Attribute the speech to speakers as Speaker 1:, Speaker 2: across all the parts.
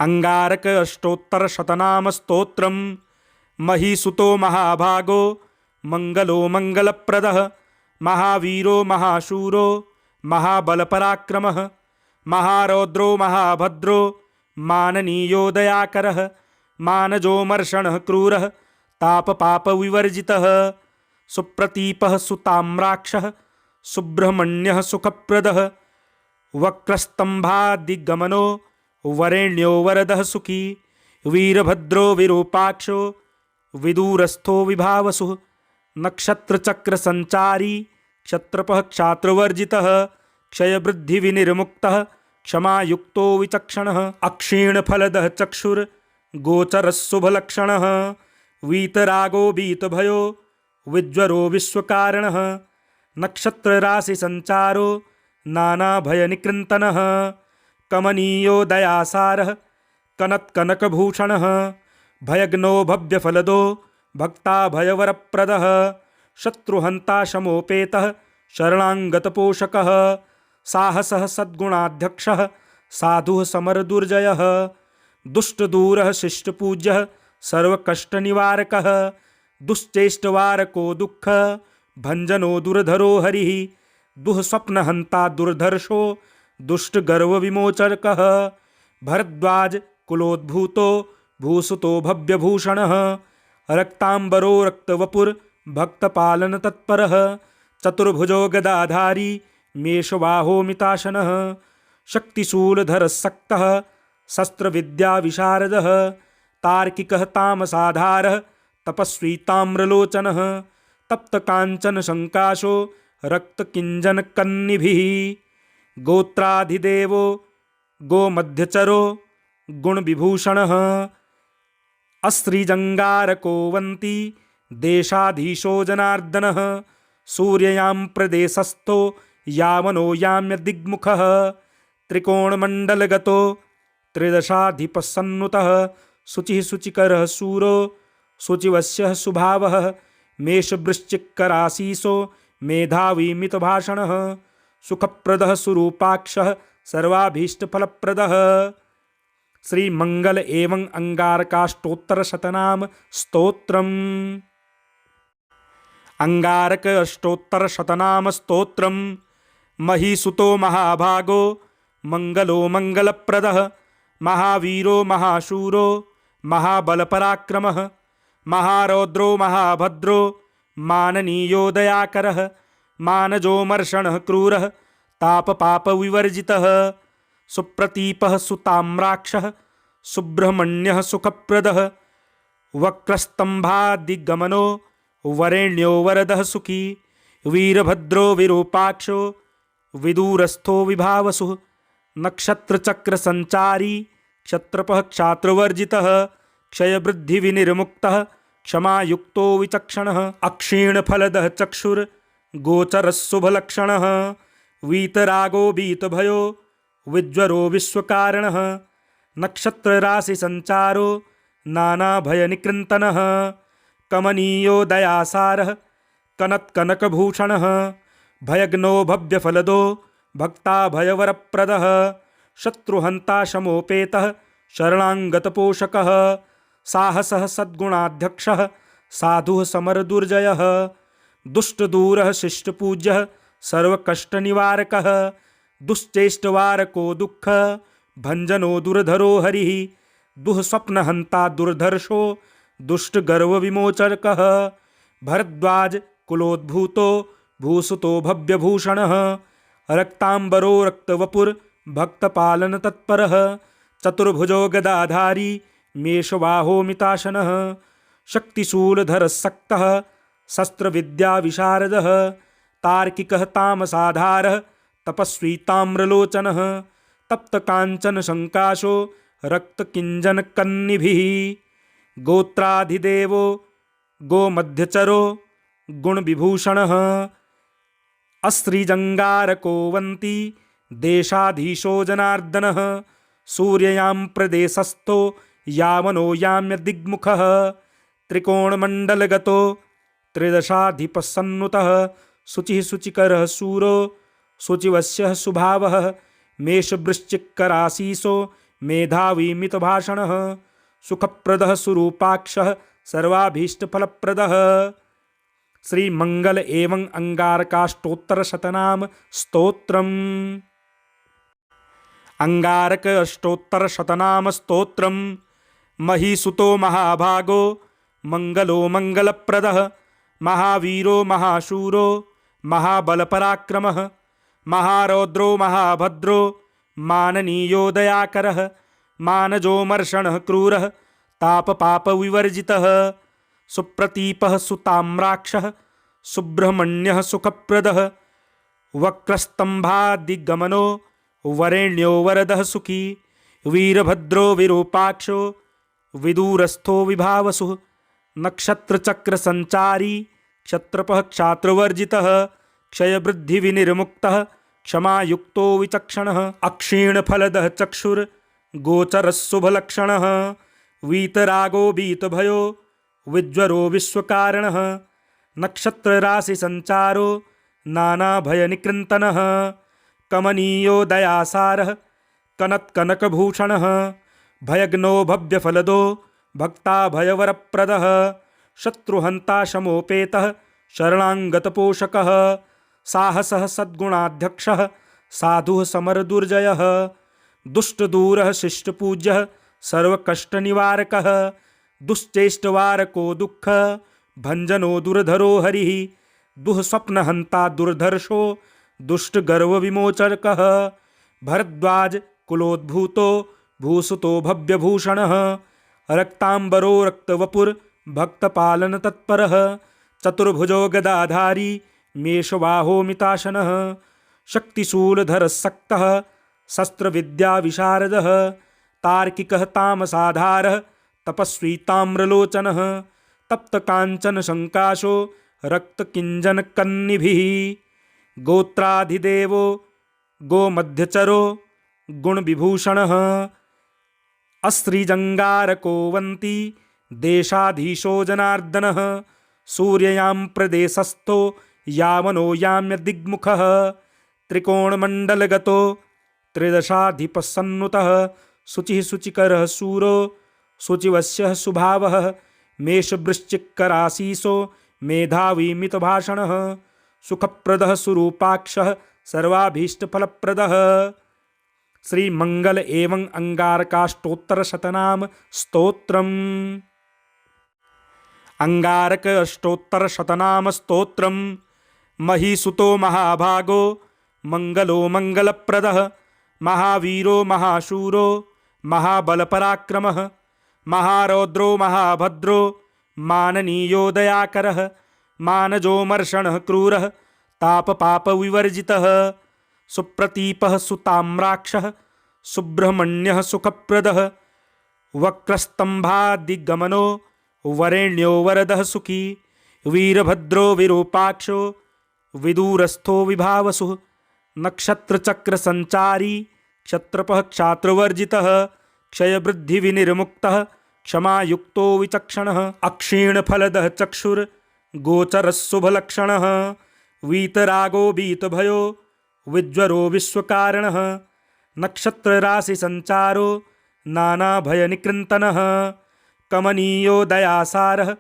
Speaker 1: अंगारक अष्टोत्तर शतनाम स्तोत्रम महीसुतो महाभागो मंगलो मंगलप्रदः महावीरो महाशूरो महाबलपराक्रमः महारौद्रो महाभद्रो माननीयो दयाकरः मानजोमर्षणः क्रूरः तापपापविवर्जितः सुप्रतीपः सुताम्राक्षः सुब्रह्मण्यः सुखप्रदः वक्रस्तंभादिगमनो वरेण्यो वरदः सुखी वीरभद्रो विरूपाक्षो विदूरस्थो विभावसुः नक्षत्रचक्रसञ्चारी क्षत्रपः क्षात्रवर्जितः क्षयवृद्धिविनिर्मुक्तः क्षमायुक्तो विचक्षणः अक्षीणफलदः चक्षुर्गोचरशुभलक्षणः वीतरागो वीतभयो विज्वरो विश्वकारणः नक्षत्रराशिसञ्चारो नानाभयनिकृन्तनः कमनीयो दयासारः कनत्कनकभूषणः भयग्नो भव्यफलदो भक्ताभयवरप्रदः शत्रुहन्ता शमोपेतः शरणाङ्गतपोषकः साहसः सद्गुणाध्यक्षः साधुः समरदुर्जयः दुष्टदूरः शिष्टपूज्यः सर्वकष्टनिवारकः दुश्चेष्टवारको दुःख भञ्जनो दुर्धरो हरिः दुःस्वप्नहन्ता दुर्धर्षो दुष्टगर्वविमोचकः भरद्वाज कुलोद्भूतो भूसुतो भव्यभूषणः रक्ताम्बरो रक्तवपुर्भक्तपालनतत्परः चतुर्भुजो गदाधारी मेषवाहोमिताशनः शक्तिशूलधरसक्तः शस्त्रविद्याविशारदः तार्किकः तामसाधारः तपस्वी ताम्रलोचनः तप्तकाञ्चनशङ्काशो रक्तकिञ्जनकन्निभिः गोत्राधिदेवो गोमध्यचरो गुणविभूषणः अस्त्रिजङ्गारको वन्ति देशाधीशो जनार्दनः सूर्ययां प्रदेशस्थो यावनो याम्यदिग्मुखः त्रिकोणमण्डलगतो त्रिदशाधिपसन्नुतः शुचिः शुचिकरः शूरो शुचिवस्यः सुभावः मेषवृश्चिकराशीसो मेधावी मितभाषणः सुखप्रदः सुरूपाक्षः सर्वाभीष्टफलप्रदः श्री मंगल एवं अंगारकाष्टोत्तर शतनाम स्तोत्रम् अंगारक अष्टोत्तर शतनाम स्तोत्रम् महीसुतो महाभागो मंगलो मंगलप्रदः महावीरो महाशूरो महाबलपराक्रमः महारौद्रो महाभद्रो माननीयो दयाकरः मानजोमर्षणः क्रूरः तापपापविवर्जितः सुप्रतीपः सुताम्राक्षः सुब्रह्मण्यः सुखप्रदः वक्रस्तंभादिगमनो वरेण्यो वरदः सुखी वीरभद्रो विरूपाक्षो विदूरस्थो विभावसुः नक्षत्रचक्रसञ्चारी क्षत्रपः क्षात्रवर्जितः क्षयवृद्धिविनिर्मुक्तः क्षमायुक्तो विचक्षणः अक्षीणफलदः चक्षुर्गोचरशुभलक्षणः वीतरागो वीतभयो विज्वरो विश्वकारणः नक्षत्रराशिसञ्चारो नानाभयनिकृन्तनः कमनीयो दयासारः कनत्कनकभूषणः भयग्नो भव्यफलदो भक्ताभयवरप्रदः शत्रुहन्ता शमोपेतः शरणाङ्गतपोषकः साहसः सद्गुणाध्यक्षः साधुः समरदुर्जयः दुष्टदूरः शिष्टपूज्यः सर्वकष्टनिवारकः दुश्चेष्टवारको दुःख भञ्जनो दुर्धरो हरिः दुःस्वप्नहन्ता दुर्धर्षो दुष्टगर्वविमोचकः भरद्वाज कुलोद्भूतो भूसुतो भव्यभूषणः रक्ताम्बरो रक्तवपुर्भक्तपालनतत्परः चतुर्भुजो गदाधारी मेषवाहोमिताशनः शक्तिशूलधरसक्तः शस्त्रविद्याविशारदः तार्किकः तामसाधारः तपस्वी ताम्रलोचनः तप्तकाञ्चनशङ्काशो रक्तकिञ्जनकन्निभिः गोत्राधिदेवो गोमध्यचरो गुणविभूषणः अस्त्रिजङ्गारको वन्ति देशाधीशो जनार्दनः सूर्ययां प्रदेशस्थो यावनो याम्यदिग्मुखः त्रिकोणमण्डलगतो त्रिदशाधिपसन्नुतः शुचिः शुचिकरः शूरो शुचिवस्यः सुभावः मेषवृश्चिकराशीसो मेधावी मितभाषणः सुखप्रदः सुरूपाक्षः सर्वाभीष्टफलप्रदः। श्री मंगल एवं अंगारकाष्टोत्तर शतनाम स्तोत्रम्। अंगारक अष्टोत्तर शतनाम स्तोत्रम्। महीसुतो महाभागो मंगलो मंगलप्रदः महावीरो महाशूरो महाबलपराक्रमः महारौद्रो महाभद्रो माननीयो दयाकरः मानजोमर्षणः क्रूरः तापपापविवर्जितः सुप्रतीपः सुताम्राक्षः सुब्रह्मण्यः सुखप्रदः वक्रस्तंभादिगमनो वरेण्यो वरदः सुखी वीरभद्रो विरूपाक्षो विदूरस्थो विभावसुः नक्षत्रचक्रसञ्चारी क्षत्रपः क्षात्रवर्जितः क्षयवृद्धिविनिर्मुक्तः क्षमायुक्तो विचक्षणः अक्षीणफलदः चक्षुर्गोचरशुभलक्षणः वीतरागो वीतभयो विज्वरो विश्वकारणः नक्षत्रराशिसञ्चारो नानाभयनिकृन्तनः कमनीयो दयासारः कनत्कनकभूषणः भयग्नो भव्यफलदो भक्ताभयवरप्रदः शत्रुहन्ता शमोपेतः शरणाङ्गतपोषकः साहसः सद्गुणाध्यक्षः साधुः समरदुर्जयः दुष्टदूरः शिष्टपूज्यः सर्वकष्टनिवारकः दुश्चेष्टवारको दुःख भञ्जनो दुर्धरो हरिः दुःस्वप्नहन्ता दुर्धर्षो दुष्टगर्वविमोचकः भरद्वाज कुलोद्भूतो भूसुतो भव्यभूषणः रक्ताम्बरो रक्तवपुर्भक्तपालनतत्परः चतुर्भुजो गदाधारी मेषवाहोमिताशनः शक्तिशूलधरसक्तः शस्त्रविद्याविशारदः तार्किकः तामसाधारः तपस्वी ताम्रलोचनः तप्तकाञ्चनशङ्काशो रक्तकिञ्जनकन्निभिः गोत्राधिदेवो गोमध्यचरो गुणविभूषणः अस्त्रिजङ्गारको वन्ति देशाधीशो जनार्दनः सूर्ययां प्रदेशस्थो यावनो याम्यदिग्मुखः त्रिकोणमण्डलगतो त्रिदशाधिपसन्नुतः शुचिः शुचिकरः शूरो शुचिवस्यः सुभावः मेषवृश्चिकराशीसो मेधावी मितभाषणः सुखप्रदः सुरूपाक्षः सर्वाभीष्टफलप्रदः। श्री मंगल एवं अंगारकाष्टोत्तर शतनाम स्तोत्रम्। अंगारक अष्टोत्तर शतनाम स्तोत्रम्। महीसुतो महाभागो मंगलो मंगलप्रदः महावीरो महाशूरो महाबलपराक्रमः महारौद्रो महाभद्रो माननीयो दयाकरः मानजोमर्षणः क्रूरः तापपापविवर्जितः सुप्रतीपः सुताम्राक्षः सुब्रह्मण्यः सुखप्रदः वक्रस्तंभादिगमनो वरेण्यो वरदः सुखी वीरभद्रो विरूपाक्षो विदूरस्थो विभावसुः नक्षत्रचक्रसञ्चारी क्षत्रपः क्षात्रवर्जितः क्षयवृद्धिविनिर्मुक्तः क्षमायुक्तो विचक्षणः अक्षीणफलदः चक्षुर्गोचरशुभलक्षणः वीतरागो वीतभयो विज्वरो विश्वकारणः नक्षत्रराशिसञ्चारो नानाभयनिकृन्तनः कमनीयो दयासारः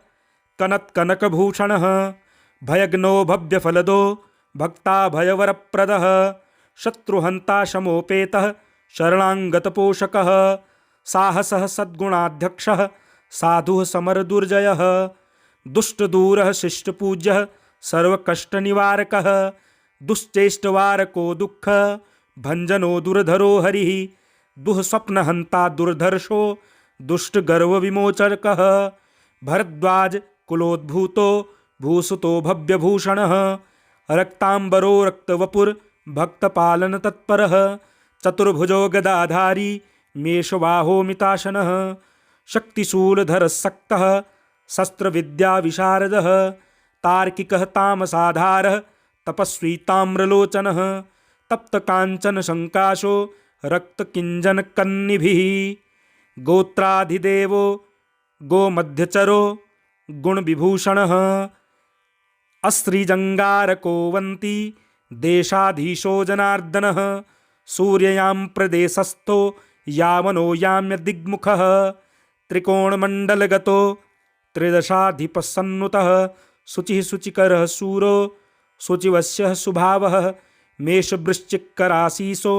Speaker 1: कनत्कनकभूषणः भयग्नो भव्यफलदो भक्ताभयवरप्रदः शत्रुहन्ता शमोपेतः शरणाङ्गतपोषकः साहसः सद्गुणाध्यक्षः साधुः समरदुर्जयः दुष्टदूरः शिष्टपूज्यः सर्वकष्टनिवारकः दुश्चेष्टवारको दुःख भञ्जनो दुर्धरो हरिः दुःस्वप्नहन्ता दुर्धर्षो दुष्टगर्वविमोचकः भरद्वाज कुलोद्भूतो भूसुतो भव्यभूषणः रक्ताम्बरो रक्तवपुर्भक्तपालनतत्परः चतुर्भुजो गदाधारी मेषवाहोमिताशनः शक्तिशूलधरसक्तः शस्त्रविद्याविशारदः तार्किकः तामसाधारः तपस्वी ताम्रलोचनः तप्तकाञ्चनशङ्काशो रक्तकिञ्जनकन्निभिः गोत्राधिदेवो गोमध्यचरो गुणविभूषणः अस्त्रिजङ्गारको वन्ति देशाधीशो जनार्दनः सूर्ययां प्रदेशस्थो यावनो याम्य दिग्मुखः त्रिकोणमण्डलगतो त्रिदशाधिपसन्नुतः शुचिः शुचिकरः शूरो शुचिवस्यः सुभावः मेषवृश्चिकराशीसो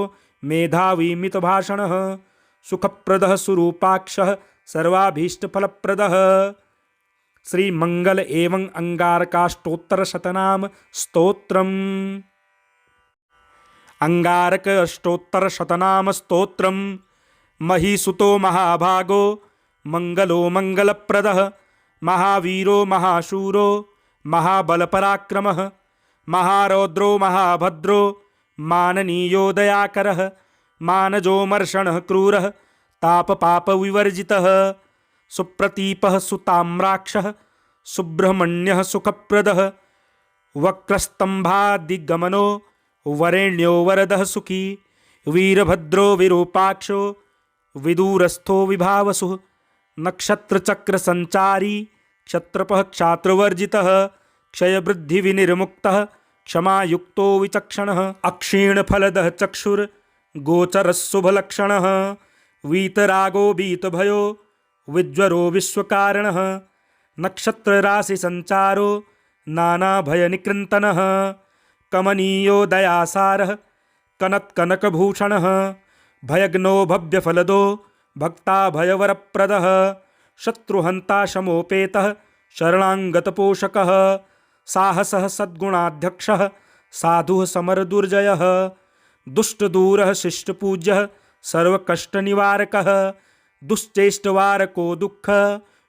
Speaker 1: मेधावी मितभाषणः सुखप्रदः सुरूपाक्षः सर्वाभीष्टफलप्रदः। श्री मंगल एवं अंगारकाष्टोत्तर शतनाम स्तोत्रम्। अंगारक अष्टोत्तर शतनाम स्तोत्रम्। महीसुतो महाभागो मंगलो मंगलप्रदः महावीरो महाशूरो महाबलपराक्रमः महारौद्रो महाभद्रो माननीयो दयाकरः मानजो मर्षणः क्रूरः तापपापविवर्जितः सुप्रतीपः सुताम्राक्षः सुब्रह्मण्यः सुखप्रदः वक्रस्तंभादिगमनो वरेण्यो वरदः सुखी वीरभद्रो विरूपाक्षो विदूरस्थो विभावसुः नक्षत्रचक्रसञ्चारी क्षत्रपः क्षात्रवर्जितः क्षयवृद्धिविनिर्मुक्तः क्षमायुक्तो विचक्षणः अक्षीणफलदः चक्षुर्गोचरशुभलक्षणः वीतरागो वीतभयो विज्वरो विश्वकारणः नक्षत्रराशिसञ्चारो नानाभयनिकृन्तनः कमनीयो दयासारः कनत्कनकभूषणः भयग्नो भव्यफलदो भक्ताभयवरप्रदः शत्रुहन्ता शमोपेतः शरणाङ्गतपोषकः साहसः सद्गुणाध्यक्षः साधुः समरदुर्जयः दुष्टदूरः शिष्टपूज्यः सर्वकष्टनिवारकः दुश्चेष्टवारको दुःख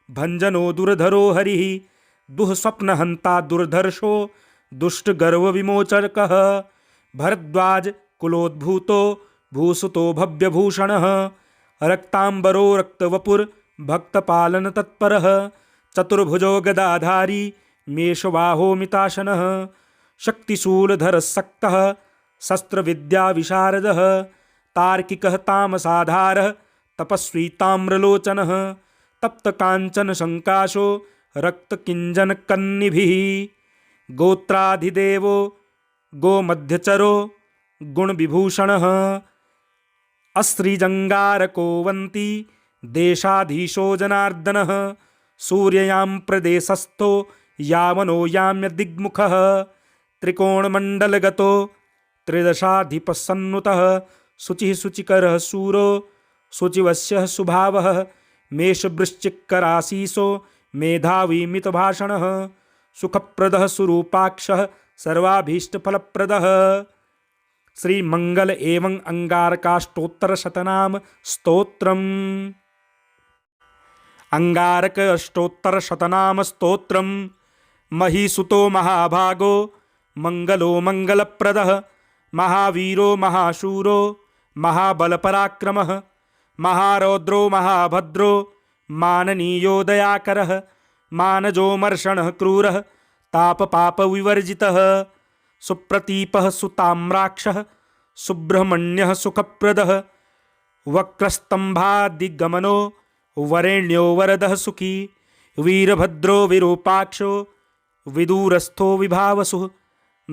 Speaker 1: भंजनो दुर्धरो हरिः दुःस्वप्नहन्ता दुर्धर्षो दुष्टगर्वविमोचकः भरद्वाज कुलोद्भूतो भूसुतो भव्यभूषणः रक्तांबरो रक्तवपुर्भक्तपालनतत्परः चतुर्भुजो गदाधारी मेषवाहोमिताशनः शक्तिशूलधरसक्तः शस्त्रविद्याविशारदः तार्किकः तामसाधारः तपस्वी ताम्रलोचनः तप्तकाञ्चनशङ्काशो रक्तकिञ्जनकन्निभिः गोत्राधिदेवो गोमध्यचरो गुणविभूषणः अस्त्रिजङ्गारको वन्ति देशाधीशो जनार्दनः सूर्ययां प्रदेशस्थो यावनो याम्य दिग्मुखः त्रिकोणमण्डलगतो त्रिदशाधिपसन्नुतः शुचिः शुचिकरः शूरो शुचिवस्यः सुभावः मेषवृश्चिकराशीसो मेधावी मितभाषणः सुखप्रदः सुरूपाक्षः सर्वाभीष्टफलप्रदः। श्री मंगल एवं अंगारकाष्टोत्तर शतनाम स्तोत्रम्। अंगारक अष्टोत्तर शतनाम स्तोत्रम्। महीसुतो महाभागो मंगलो मंगलप्रदः महावीरो महाशूरो महाबलपराक्रमः महारौद्रो महाभद्रो माननीयो दयाकरः मानजो मर्षणः क्रूरः तापपापविवर्जितः सुप्रतीपः सुताम्राक्षः सुब्रह्मण्यः सुखप्रदः वक्रस्तंभादिगमनो वरेण्यो वरदः सुखी वीरभद्रो विरूपाक्षो विदूरस्थो विभावसुः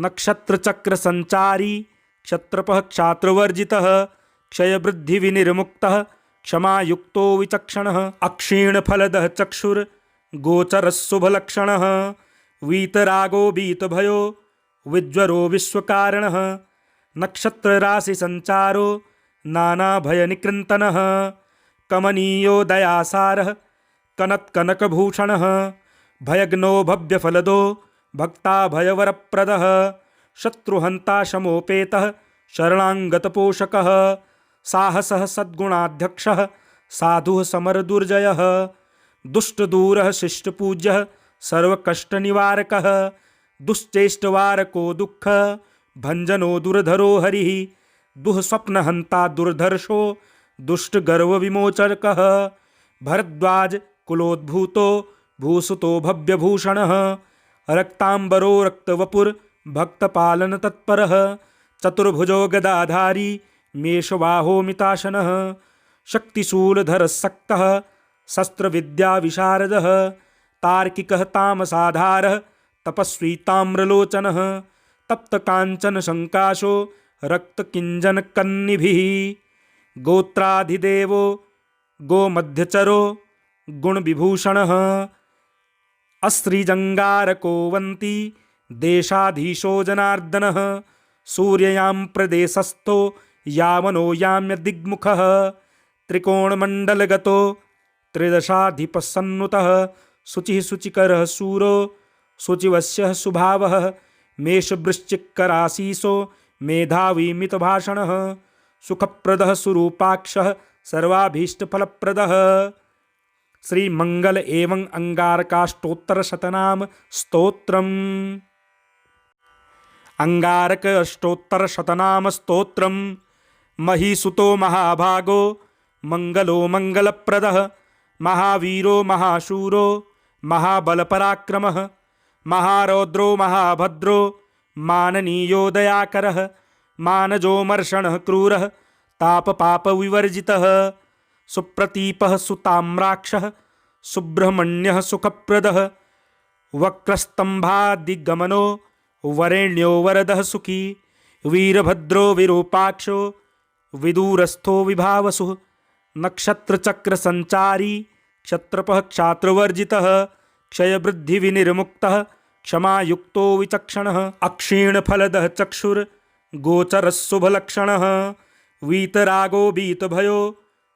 Speaker 1: नक्षत्रचक्रसञ्चारी क्षत्रपः क्षात्रवर्जितः क्षयवृद्धिविनिर्मुक्तः क्षमायुक्तो विचक्षणः अक्षीणफलदः चक्षुर्गोचरशुभलक्षणः वीतरागो वीतभयो विज्वरो विश्वकारणः नक्षत्रराशिसञ्चारो नानाभयनिकृन्तनः कमनीयो दयासारः कनत्कनकभूषणः भयग्नो भव्यफलदो भक्ताभयवरप्रदः शत्रुहन्ता शमोपेतः शरणाङ्गतपोषकः साहसः सद्गुणाध्यक्षः साधुः समरदुर्जयः दुष्टदूरः शिष्टपूज्यः सर्वकष्टनिवारकः दुश्चेष्टवारको दुःख भंजनो दुर्धरो हरिः दुःस्वप्नहन्ता दुर्धर्षो दुष्टगर्वविमोचकः भरद्वाज कुलोद्भूतो भूसुतो भव्यभूषणः रक्तांबरो रक्तवपुर्भक्तपालनतत्परः चतुर्भुजो गदाधारी मेषवाहोमिताशनः शक्तिशूलधरसक्तः शस्त्रविद्याविशारदः तार्किकः तामसाधारः तपस्वी ताम्रलोचनः तप्तकाञ्चनशङ्काशो रक्तकिञ्जनकन्निभिः गोत्राधिदेवो गोमध्यचरो गुणविभूषणः अस्त्रिजङ्गारको वन्ति देशाधीशो जनार्दनः सूर्ययां प्रदेशस्थो यावनो याम्य दिग्मुखः त्रिकोणमण्डलगतो त्रिदशाधिपसन्नुतः शुचिः शुचिकरः शूरो शुचिवस्यः सुभावः मेषवृश्चिकराशीसो मेधावी मितभाषणः सुखप्रदः सुरूपाक्षः सर्वाभीष्टफलप्रदः। श्री मंगल एवं अंगारकाष्टोत्तर शतनाम स्तोत्रम्। अंगारक अष्टोत्तर शतनाम स्तोत्रम्। महीसुतो महाभागो मंगलो मंगलप्रदः महावीरो महाशूरो महाबलपराक्रमः महारौद्रो महाभद्रो माननीयो दयाकरः मानजोमर्षणः क्रूरः तापपापविवर्जितः सुप्रतीपः सुताम्राक्षः सुब्रह्मण्यः सुखप्रदः वक्रस्तंभादिगमनो वरेण्यो वरदः सुखी वीरभद्रो विरूपाक्षो विदूरस्थो विभावसुः नक्षत्रचक्रसञ्चारी क्षत्रपः क्षात्रवर्जितः क्षयवृद्धिविनिर्मुक्तः क्षमायुक्तो विचक्षणः अक्षीणफलदः चक्षुर्गोचरशुभलक्षणः वीतरागो वीतभयो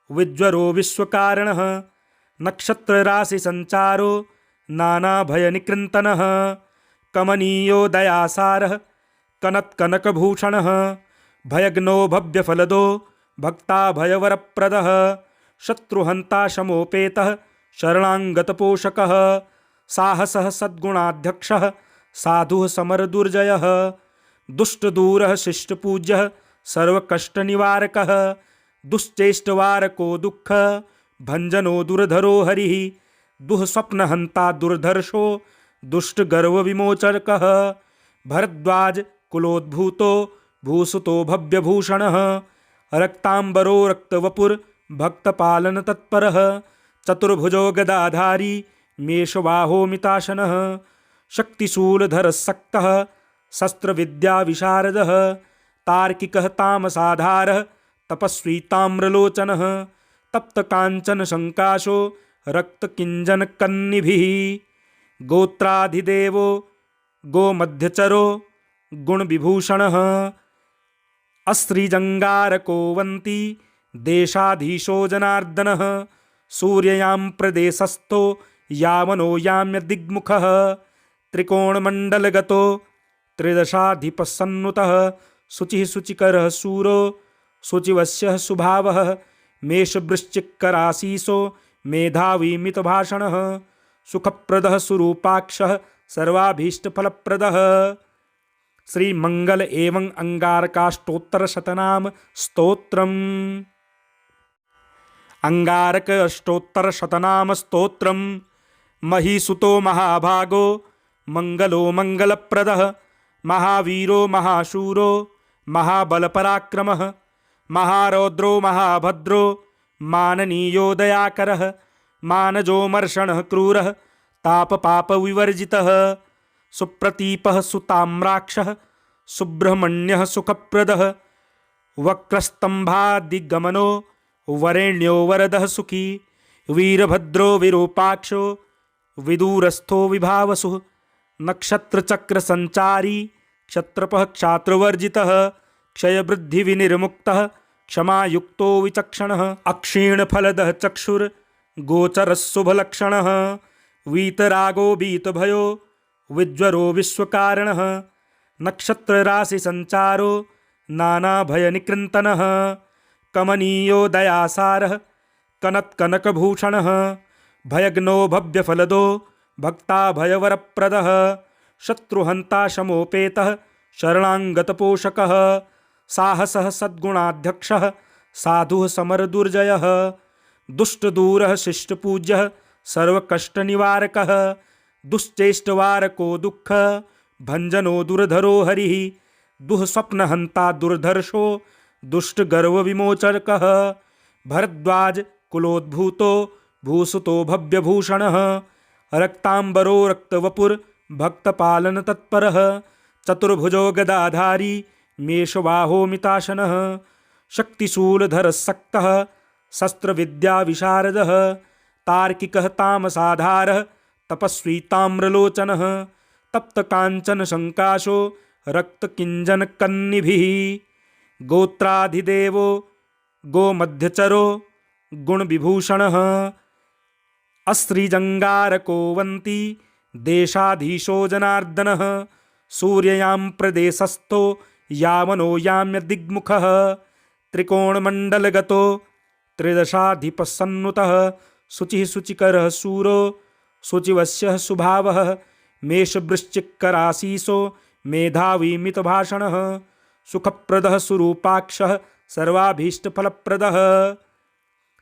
Speaker 1: विज्वरो विश्वकारणः नक्षत्रराशिसञ्चारो नानाभयनिकृन्तनः कमनीयो दयासारः कनत्कनकभूषणः भयग्नो भव्यफलदो भक्ताभयवरप्रदः शत्रुहन्ता शमोपेतः शरणाङ्गतपोषकः साहसः सद्गुणाध्यक्षः साधुः समरदुर्जयः दुष्टदूरः शिष्टपूज्यः सर्वकष्टनिवारकः दुश्चेष्टवारको दुःख भञ्जनो दुर्धरो हरिः दुःस्वप्नहन्ता दुर्धर्षो दुष्टगर्वविमोचकः भरद्वाज कुलोद्भूतो भूसुतो भव्यभूषणः रक्ताम्बरो रक्तवपुर्भक्तपालनतत्परः चतुर्भुजो गदाधारी मेषवाहोमिताशनः शक्तिशूलधरसक्तः शस्त्रविद्याविशारदः तार्किकः तामसाधारः तपस्वी ताम्रलोचनः तप्तकाञ्चनशङ्काशो रक्तकिञ्जनकन्निभिः गोत्राधिदेवो गोमध्यचरो गुणविभूषणः अस्त्रिजङ्गारको वन्ति देशाधीशो जनार्दनः सूर्ययां प्रदेशस्थो यावनो याम्य दिग्मुखः त्रिकोणमण्डलगतो त्रिदशाधिपसन्नुतः शुचिः शुचिकरः शूरो शुचिवस्यः सुभावः मेषवृश्चिकराशीसो मेधावी मितभाषणः सुखप्रदः सुरूपाक्षः सर्वाभीष्टफलप्रदः। श्री मंगल एवं अंगारकाष्टोत्तर शतनाम स्तोत्रम्। अंगारक अष्टोत्तर शतनाम स्तोत्रम्। महीसुतो महाभागो मंगलो मंगलप्रदः महावीरो महाशूरो महाबलपराक्रमः महारौद्रो महाभद्रो माननीयो दयाकरः मानजोमर्षणः क्रूरः तापपापविवर्जितः सुप्रतीपः सुताम्राक्षः सुब्रह्मण्यः सुखप्रदः वक्रस्तंभादिगमनो वरेण्यो वरदः सुखी वीरभद्रो विरूपाक्षो विदूरस्थो विभावसुः नक्षत्रचक्रसञ्चारी क्षत्रपः क्षात्रवर्जितः क्षयवृद्धिविनिर्मुक्तः क्षमायुक्तो विचक्षणः अक्षीणफलदः चक्षुर्गोचरशुभलक्षणः वीतरागो वीतभयो विज्वरो विश्वकारणः नक्षत्रराशिसञ्चारो नानाभयनिकृन्तनः कमनीयो दयासारः कनत्कनकभूषणः भयग्नो भव्यफलदो भक्ताभयवरप्रदः शत्रुहन्ता शमोपेतः शरणाङ्गतपोषकः साहसः सद्गुणाध्यक्षः साधुः समरदुर्जयः दुष्टदूरः शिष्टपूज्यः सर्वकष्टनिवारकः दुश्चेष्टवारको दुःख भञ्जनो दुर्धरो हरिः दुःस्वप्नहन्ता दुर्धर्षो दुष्टगर्वविमोचकः भरद्वाज कुलोद्भूतो भूसुतो भव्यभूषणः रक्ताम्बरो रक्तवपुर्भक्तपालनतत्परः चतुर्भुजो गदाधारी मेषवाहोमिताशनः शक्तिशूलधरसक्तः शस्त्रविद्याविशारदः तार्किकः तामसाधारः तपस्वी ताम्रलोचनः तप्तकाञ्चनशङ्काशो रक्तकिञ्जनकन्निभिः गोत्राधिदेवो गोमध्यचरो गुणविभूषणः अस्त्रिजङ्गारको वन्ति देशाधीशो जनार्दनः सूर्ययां प्रदेशस्थो यावनो याम्यदिग्मुखः त्रिकोणमण्डलगतो त्रिदशाधिपसन्नुतः शुचिः शुचिकरः शूरो शुचिवस्यः सुभावः मेषवृश्चिकराशीसो मेधावी मितभाषणः सुखप्रदः सुरूपाक्षः सर्वाभीष्टफलप्रदः।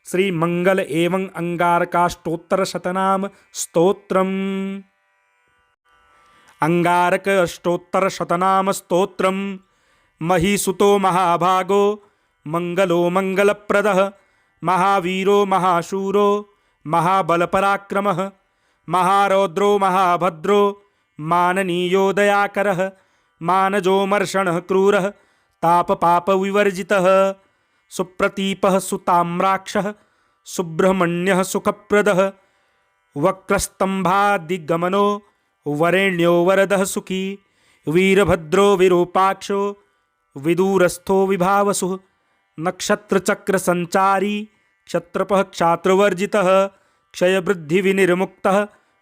Speaker 1: श्री मंगल एवं अंगारकाष्टोत्तरशतनाम स्तोत्रम्। अंगारक अष्टोत्तरशतनाम स्तोत्रम्। महीसुतो महाभागो मंगलो मंगलप्रदः महावीरो महाशूरो महाबलपराक्रमः महारौद्रो महाभद्रो माननीयो दयाकरः मानजोमर्षणः क्रूरः तापपापविवर्जितः सुप्रतीपः सुताम्राक्षः सुब्रह्मण्यः सुखप्रदः वक्रस्तंभादिगमनो वरेण्यो वरदः सुखी वीरभद्रो विरूपाक्षो विदूरस्थो विभावसुः नक्षत्रचक्रसञ्चारी क्षत्रपः क्षात्रवर्जितः क्षयवृद्धिविनिर्मुक्तः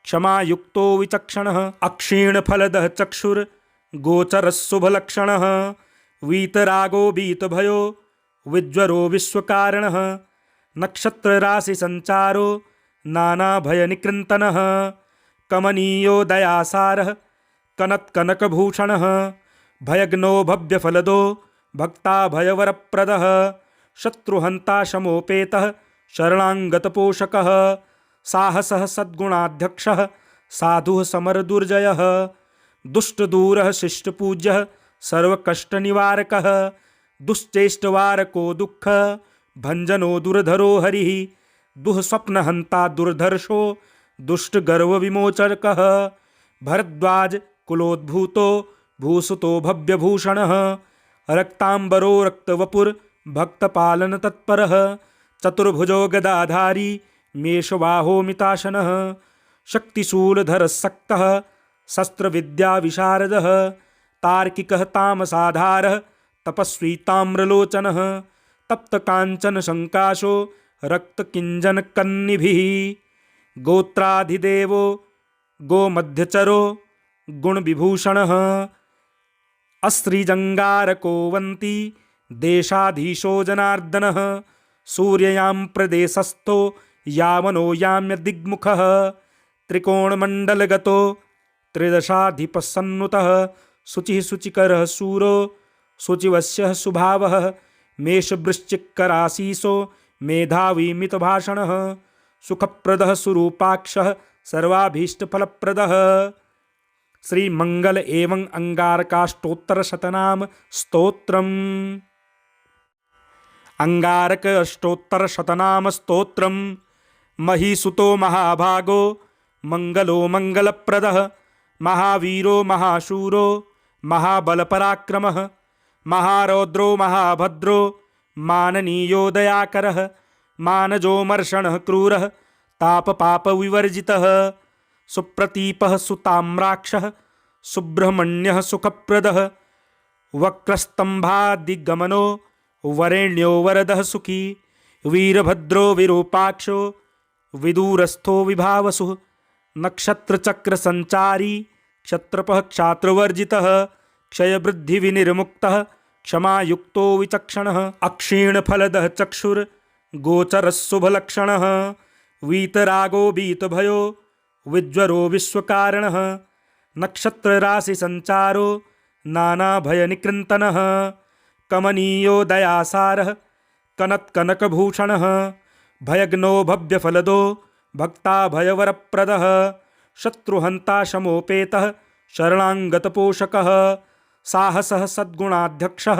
Speaker 1: क्षमायुक्तो विचक्षणः अक्षीणफलदः चक्षुर्गोचरशुभलक्षणः वीतरागो वीतभयो विज्वरो विश्वकारणः नक्षत्रराशिसञ्चारो नानाभयनिकृन्तनः कमनीयो दयासारः कनत्कनकभूषणः भयग्नो भव्यफलदो भक्ताभयवरप्रदः शत्रुहन्ता शमोपेतः शरणाङ्गतपोषकः साहसः सद्गुणाध्यक्षः साधुः समरदुर्जयः दुष्टदूरः शिष्टपूज्यः सर्वकष्टनिवारकः दुश्चेष्टवारको दुःख भञ्जनो दुर्धरो हरिः दुःस्वप्नहन्ता दुर्धर्षो दुष्टगर्वविमोचकः भरद्वाज कुलोद्भूतो भूसुतो भव्यभूषणः रक्ताम्बरो रक्तवपुर्भक्तपालनतत्परः चतुर्भुजो गदाधारी मेषबाहोमिताशनः शक्तिशूलधरसक्तः शस्त्रविद्याविशारदः तार्किकः तामसाधारः तपस्वी ताम्रलोचनः तप्तकाञ्चनशङ्काशो रक्तकिञ्जनकन्निभिः गोत्राधिदेवो गोमध्यचरो गुणविभूषणः अस्त्रिजङ्गारको वन्ति देशाधीशो जनार्दनः सूर्ययां प्रदेशस्थो यावनो याम्यदिग्मुखः त्रिकोणमण्डलगतो त्रिदशाधिपसन्नुतः शुचिः शुचिकरः शूरो शुचिवस्यः सुभावः मेषवृश्चिकराशीसो मेधावी मितभाषणः सुखप्रदः सुरूपाक्षः सर्वाभीष्टफलप्रदः। श्री मंगल एवं अंगारकाष्टोत्तरशतनाम स्तोत्रम्। अंगारक अष्टोत्तरशतनाम स्तोत्रम्। महीसुतो महाभागो मंगलो मंगलप्रदः महावीरो महाशूरो महाबलपराक्रमः महारौद्रो महाभद्रो माननीयो दयाकरः मानजोमर्षणः क्रूरः तापपापविवर्जितः सुप्रतीपः सुताम्राक्षः सुब्रह्मण्यः सुखप्रदः वक्रस्तंभादिगमनो वरेण्यो वरदः सुखी वीरभद्रो विरूपाक्षो विदूरस्थो विभावसुः नक्षत्रचक्रसञ्चारी क्षत्रपः क्षात्रवर्जितः क्षयवृद्धिविनिर्मुक्तः क्षमायुक्तो विचक्षणः अक्षीणफलदः चक्षुर्गोचरशुभलक्षणः वीतरागो वीतभयो विज्वरो विश्वकारणः नक्षत्रराशिसञ्चारो नानाभयनिकृन्तनः कमनीयो दयासारः कनत्कनकभूषणः भयग्नो भव्यफलदो भक्ताभयवरप्रदः शत्रुहन्ता शमोपेतः शरणाङ्गतपोषकः साहसः सद्गुणाध्यक्षः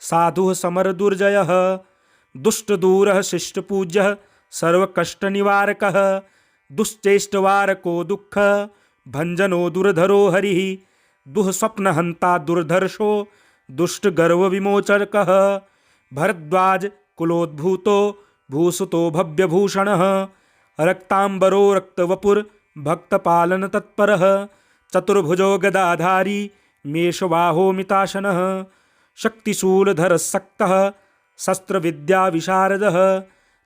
Speaker 1: साधुः समरदुर्जयः दुष्टदूरः शिष्टपूज्यः सर्वकष्टनिवारकः दुश्चेष्टवारको दुःख भञ्जनो दुर्धरो हरिः दुःस्वप्नहन्ता दुर्धर्षो दुष्टगर्वविमोचकः भरद्वाज कुलोद्भूतो भूसुतो भव्यभूषणः रक्तांबरो रक्तवपुर भक्तपालन तत्परः चतुर्भुजो गदाधारी मेषवाहो मिताशनः शक्तिशूलधर सक्तः शस्त्रविद्या विशारदः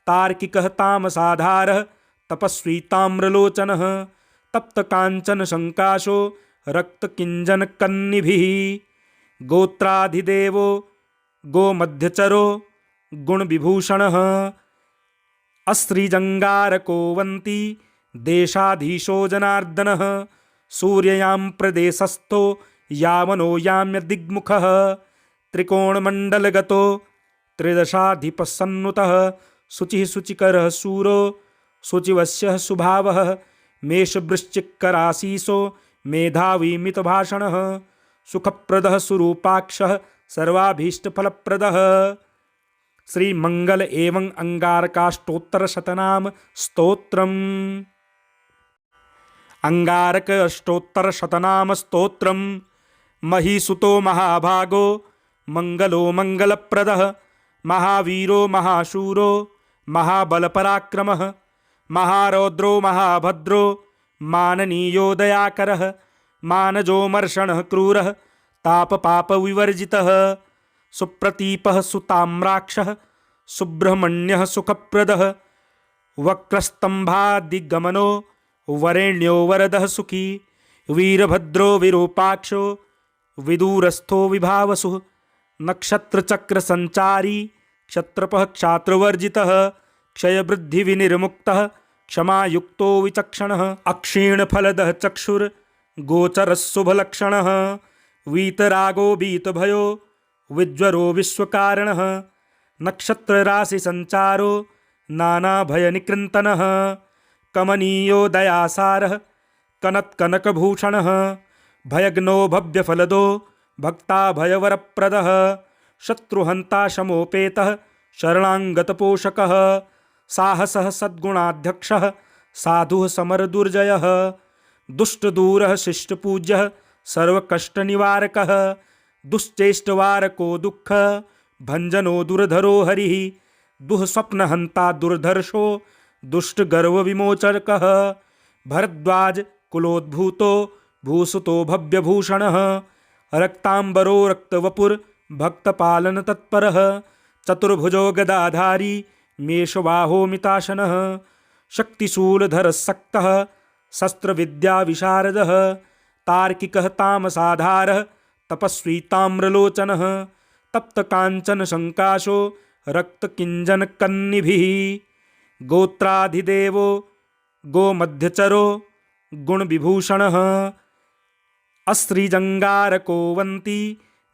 Speaker 1: तार्किकः तामसाधारः तपस्वी ताम्रलोचनः तप्तकाञ्चन शङ्काशो रक्तकिञ्जनकन्निभिः गोत्राधिदेवो गोमध्यचरो गुणविभूषणः अस्त्रिजङ्गारको वन्ती देशाधीशो जनार्दनः सूर्ययां प्रदेशस्थो यावनो याम्य दिग्मुखः त्रिकोणमण्डलगतो त्रिदशाधिपसन्नुतः शुचिः शुचिकरः शूरो शुचिवस्यः सुभावः मेषवृश्चिकराशीसो मेधावी मितभाषणः सुखप्रदः सुरूपाक्षः सर्वाभीष्टफलप्रदः। श्री मंगल एवं अंगारकाष्टोत्तर शतनाम स्तोत्रम्। अंगारक अष्टोत्तर शतनाम स्तोत्रम्। महीसुतो महाभागो मंगलो मंगलप्रदः महावीरो महाशूरो महाबलपराक्रमः महारौद्रो महाभद्रो माननीयो दयाकरः मानजो मर्षणः क्रूरः तापपापविवर्जितः सुप्रतीपः सुताम्राक्षः सुब्रह्मण्यः सुखप्रदः वक्रस्तंभादिगमनो वरेण्यो वरदः सुखी वीरभद्रो विरूपाक्षो विदूरस्थो विभावसुः नक्षत्रचक्रसञ्चारी क्षत्रपः क्षात्रवर्जितः क्षयवृद्धिविनिर्मुक्तः क्षमायुक्तो विचक्षणः अक्षीणफलदः चक्षुर् गोचरशुभलक्षणः वीतरागो वीतभयो विज्वरो विश्वकारणः नक्षत्रराशिसञ्चारो नानाभयनिकृन्तनः कमनीयो दयासारः कनत्कनकभूषणः भयग्नो भव्यफलदो भक्ताभयवरप्रदः शत्रुहन्ता शमोपेतः शरणाङ्गतपोषकः साहसः सद्गुणाध्यक्षः साधुः समरदुर्जयः दुष्टदूरः शिष्टपूज्यः सर्वकष्टनिवारकः दुश्चेष्टवारको दुःख भञ्जनो दुर्धरो हरिः दुःस्वप्नहन्ता दुर्धर्षो दुष्टगर्वविमोचकः भरद्वाज कुलोद्भूतो भूसुतो भव्यभूषणः रक्तांबरो रक्तवपुर भक्तपालन तत्परः चतुर्भुजो गदाधारी मेषवाहो मिताशनः शक्तिशूलधर सक्तः शस्त्रविद्या विशारदः तार्किकः तामसाधारः तपस्वी ताम्रलोचनः तप्तकाञ्चन शङ्काशो रक्तकिञ्जनकन्निभिः गोत्राधिदेवो गोमध्यचरो गुणविभूषणः अस्त्रिजङ्गारको वन्ती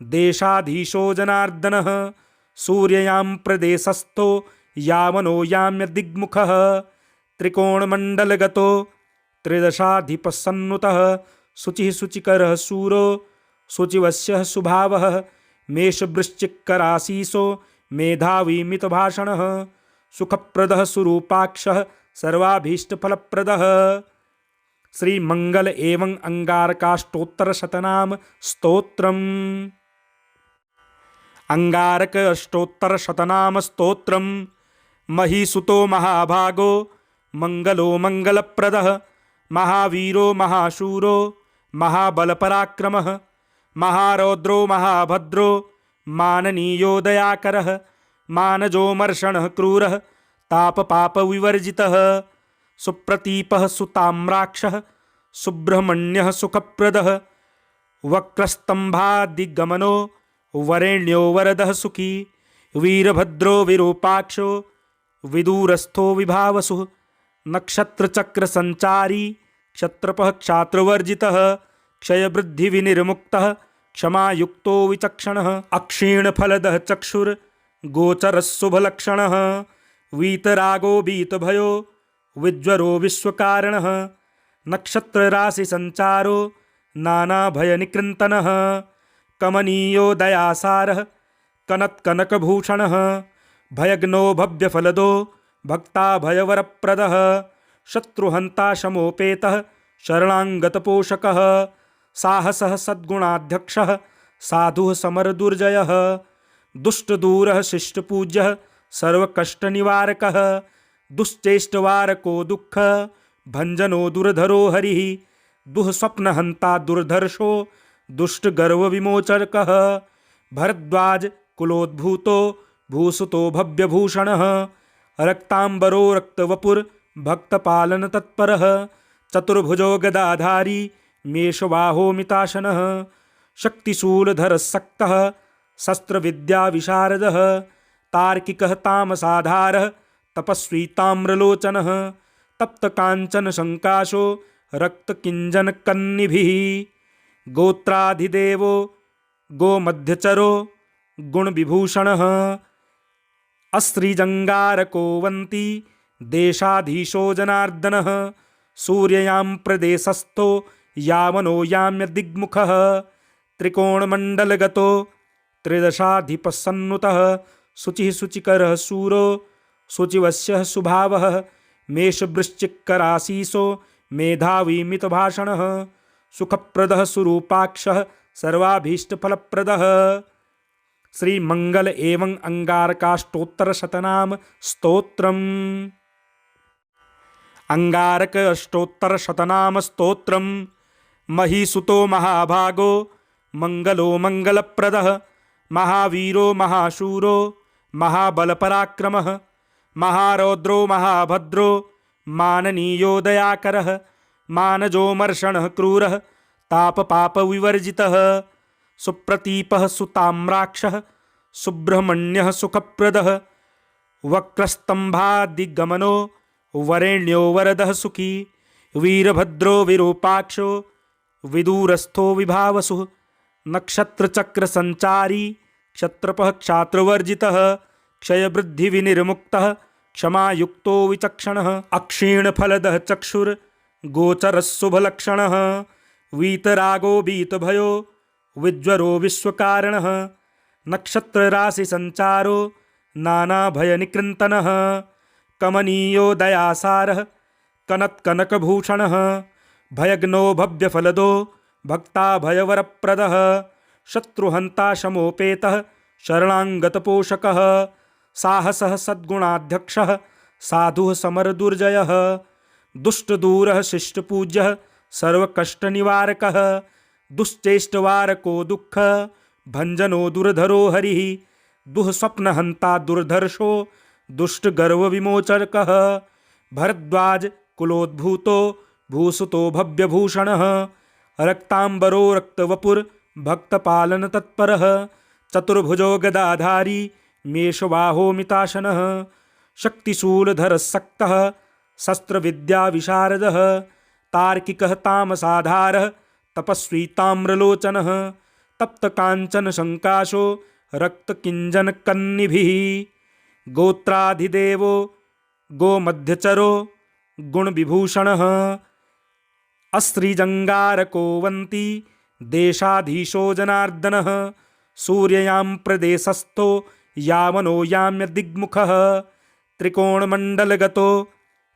Speaker 1: देशाधीशो जनार्दनः सूर्ययां प्रदेशस्थो यावनो याम्य दिग्मुखः त्रिकोणमण्डलगतो त्रिदशाधिपसन्नुतः शुचिः शुचिकरः शूरो शुचिवस्यः सुभावः मेषवृश्चिकराशीसो मेधावी मितभाषणः सुखप्रदः सुरूपाक्षः सर्वाभीष्टफलप्रदः। श्री मंगल एवं अंगारकाष्टोत्तर शतनाम स्तोत्रम्। अंगारक अष्टोत्तर शतनाम स्तोत्रम्। महीसुतो महाभागो मंगलो मंगलप्रदः महावीरो महाशूरो महाबलपराक्रमः महारौद्रो महाभद्रो माननीयो दयाकरः मानजो मर्षणः क्रूरः तापपापविवर्जितः सुप्रतीपः सुताम्राक्षः सुब्रह्मण्यः सुखप्रदः वक्रस्तंभादिगमनो वरेण्यो वरदः सुखी वीरभद्रो विरूपाक्षो विदूरस्थो विभावसुः नक्षत्रचक्रसञ्चारी क्षत्रपः क्षात्रवर्जितः क्षयवृद्धिविनिर्मुक्तः क्षमायुक्तो विचक्षणः अक्षीणफलदः चक्षुर् गोचरशुभलक्षणः वीतरागो वीतभयो विज्वरो विश्वकारणः नक्षत्रराशिसञ्चारो नानाभयनिकृन्तनः कमनीयो दयासारः कनत्कनकभूषणः भयग्नो भव्यफलदो भक्ताभयवरप्रदः शत्रुहन्ता शमोपेतः शरणाङ्गतपोषकः साहसः सद्गुणाध्यक्षः साधुः समरदुर्जयः दुष्टदूरः शिष्टपूज्यः सर्वकष्टनिवारकः दुश्चेष्टवारको दुःख भंजनो दुर्धरो हरिः दुःस्वप्नहन्ता दुर्धर्षो दुष्टगर्वविमोचकः भरद्वाज कुलोद्भूतो भूसुतो भव्यभूषणः रक्तांबरो रक्तवपुर्भक्तपालनतत्परः चतुर्भुजो गदाधारी मेषबाहोमिताशनः शक्तिशूलधरसक्तः शस्त्रविद्याविशारदः तार्किकः तामसाधारः तपस्वी ताम्रलोचनः तप्तकाञ्चनशङ्काशो रक्तकिञ्जनकन्निभिः गोत्राधिदेवो गोमध्यचरो गुणविभूषणः अस्त्रिजङ्गारको वन्ति देशाधीशो जनार्दनः सूर्ययां प्रदेशस्थो यावनो याम्यदिग्मुखः त्रिकोणमण्डलगतो त्रिदशाधिपसन्नुतः शुचिः शुचिकरः शूरो शुचिवस्यः सुभावः मेषवृश्चिकराशीसो मेधावी मितभाषणः सुखप्रदः सुरूपाक्षः सर्वाभीष्टफलप्रदः। श्री मंगल एवं अंगारकाष्टोत्तरशतनाम स्तोत्रम्। अंगारक अष्टोत्तरशतनाम स्तोत्रम्। महीसुतो महाभागो मंगलो मंगलप्रदः महावीरो महाशूरो महाबलपराक्रमः महारौद्रो महाभद्रो माननीयो दयाकरः मानजोमर्षणः क्रूरः तापपापविवर्जितः सुप्रतीपः सुताम्राक्षः सुब्रह्मण्यः सुखप्रदः वक्रस्तंभादिगमनो वरेण्यो वरदः सुखी वीरभद्रो विरूपाक्षो विदूरस्थो विभावसुः नक्षत्रचक्रसञ्चारी क्षत्रपः क्षात्रवर्जितः क्षयवृद्धिविनिर्मुक्तः क्षमायुक्तो विचक्षणः अक्षीणफलदः चक्षुर्गोचरशुभलक्षणः वीतरागो वीतभयो विज्वरो विश्वकारणः नक्षत्रराशिसञ्चारो नानाभयनिकृन्तनः कमनीयो दयासारः कनत्कनकभूषणः भयग्नो भव्यफलदो भक्ताभयवरप्रदः शत्रुहन्ता शमोपेतः शरणाङ्गतपोषकः साहसः सद्गुणाध्यक्षः साधुः समरदुर्जयः दुष्टदूरः शिष्टपूज्यः सर्वकष्टनिवारकः दुश्चेष्टवारको दुःख भंजनो दुर्धरो हरिः दुःस्वप्नहन्ता दुर्धर्षो दुष्टगर्वविमोचकः भरद्वाज कुलोद्भूतो भूसुतो भव्यभूषणः रक्तांबरो रक्तवपुर्भक्तपालनतत्परः चतुर्भुजो गदाधारी मेषबाहोमिताशनः शक्तिशूलधरसक्तः शस्त्रविद्याविशारदः तार्किकः तामसाधारः तपस्वी ताम्रलोचनः तप्तकाञ्चनशङ्काशो रक्तकिञ्जनकन्निभिः गोत्राधिदेवो गोमध्यचरो गुणविभूषणः अस्त्रिजङ्गारको वन्ति देशाधीशो जनार्दनः सूर्ययां प्रदेशस्थो यावनो याम्यदिग्मुखः त्रिकोणमण्डलगतो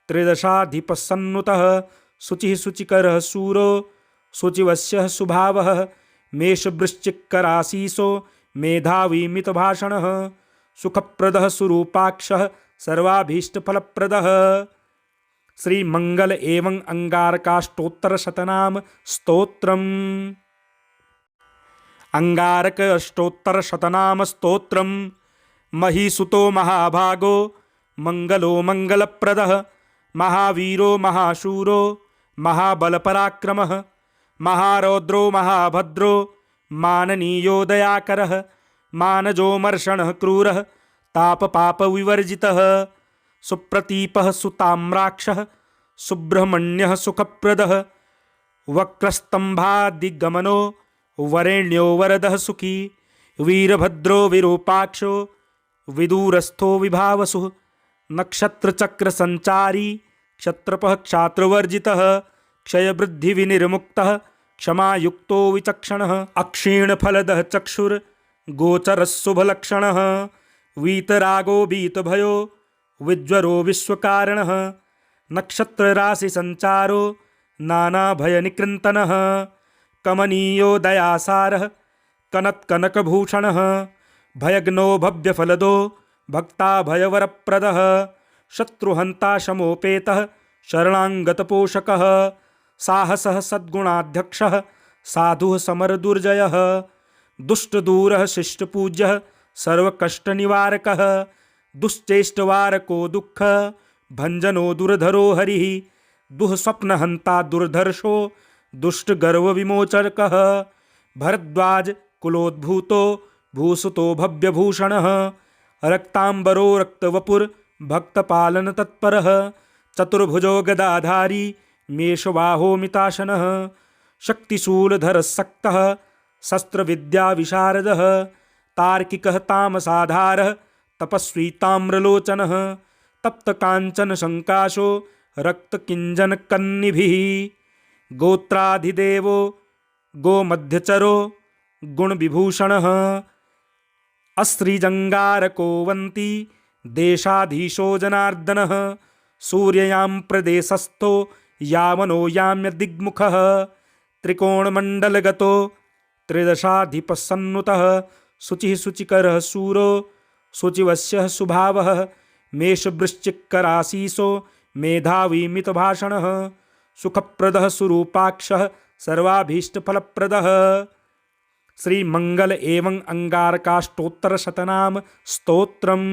Speaker 1: त्रिदशाधिपसन्नुतः शुचिः शुचिकरः शूरो शुचिवस्यः सुभावः मेषवृश्चिकराशीसो मेधावी मितभाषणः सुखप्रदः सुरूपाक्षः सर्वाभीष्टफलप्रदः। श्री मंगल एवं अंगारकाष्टोत्तरशतनाम स्तोत्रम्। अंगारक अष्टोत्तरशतनाम स्तोत्रम्। महीसुतो महाभागो मंगलो मंगलप्रदः महावीरो महाशूरो महाबलपराक्रमः महारौद्रो महाभद्रो माननीयो दयाकरः मानजोमर्षणः क्रूरः तापपापविवर्जितः सुप्रतीपः सुताम्राक्षः सुब्रह्मण्यः सुखप्रदः वक्रस्तंभादिगमनो वरेण्यो वरदः सुखी वीरभद्रो विरूपाक्षो विदूरस्थो विभावसुः नक्षत्रचक्रसञ्चारी क्षत्रपः क्षात्रवर्जितः क्षयवृद्धिविनिर्मुक्तः क्षमायुक्तो विचक्षणः अक्षीणफलदः चक्षुर्गोचरशुभलक्षणः वीतरागो वीतभयो विज्वरो विश्वकारणः नक्षत्रराशिसञ्चारो नानाभयनिकृन्तनः कमनीयो दयासारः कनत्कनकभूषणः भयग्नो भव्यफलदो भक्ताभयवरप्रदः शत्रुहन्ता शमोपेतः शरणाङ्गतपोषकः साहसः सद्गुणाध्यक्षः साधुः समरदुर्जयः दुष्टदूरः शिष्टपूज्यः सर्वकष्टनिवारकः दुश्चेष्टवारको दुःख भञ्जनो दुर्धरो हरिः दुःस्वप्नहन्ता दुर्धर्षो दुष्टगर्वविमोचकः भरद्वाज कुलोद्भूतो भूसुतो भव्यभूषणः रक्ताम्बरो रक्तवपुर्भक्तपालनतत्परः चतुर्भुजो गदाधारी मेषबाहोमिताशनः शक्तिशूलधरसक्तः शस्त्रविद्याविशारदः तार्किकः तामसाधारः तपस्वी ताम्रलोचनः तप्तकाञ्चनशङ्काशो रक्तकिञ्जनकन्निभिः गोत्राधिदेवो गोमध्यचरो गुणविभूषणः अस्त्रिजङ्गारको वन्ति देशाधीशो जनार्दनः सूर्ययां प्रदेशस्थो यावनो याम्यदिग्मुखः त्रिकोणमण्डलगतो त्रिदशाधिपसन्नुतः शुचिः शुचिकरः शूरो शुचिवस्यः सुभावः मेषवृश्चिकराशीसो मेधावी मितभाषणः सुखप्रदः सुरूपाक्षः सर्वाभीष्टफलप्रदः श्रीमङ्गल एवं अंगारकाष्टोत्तरशतनाम स्तोत्रम्।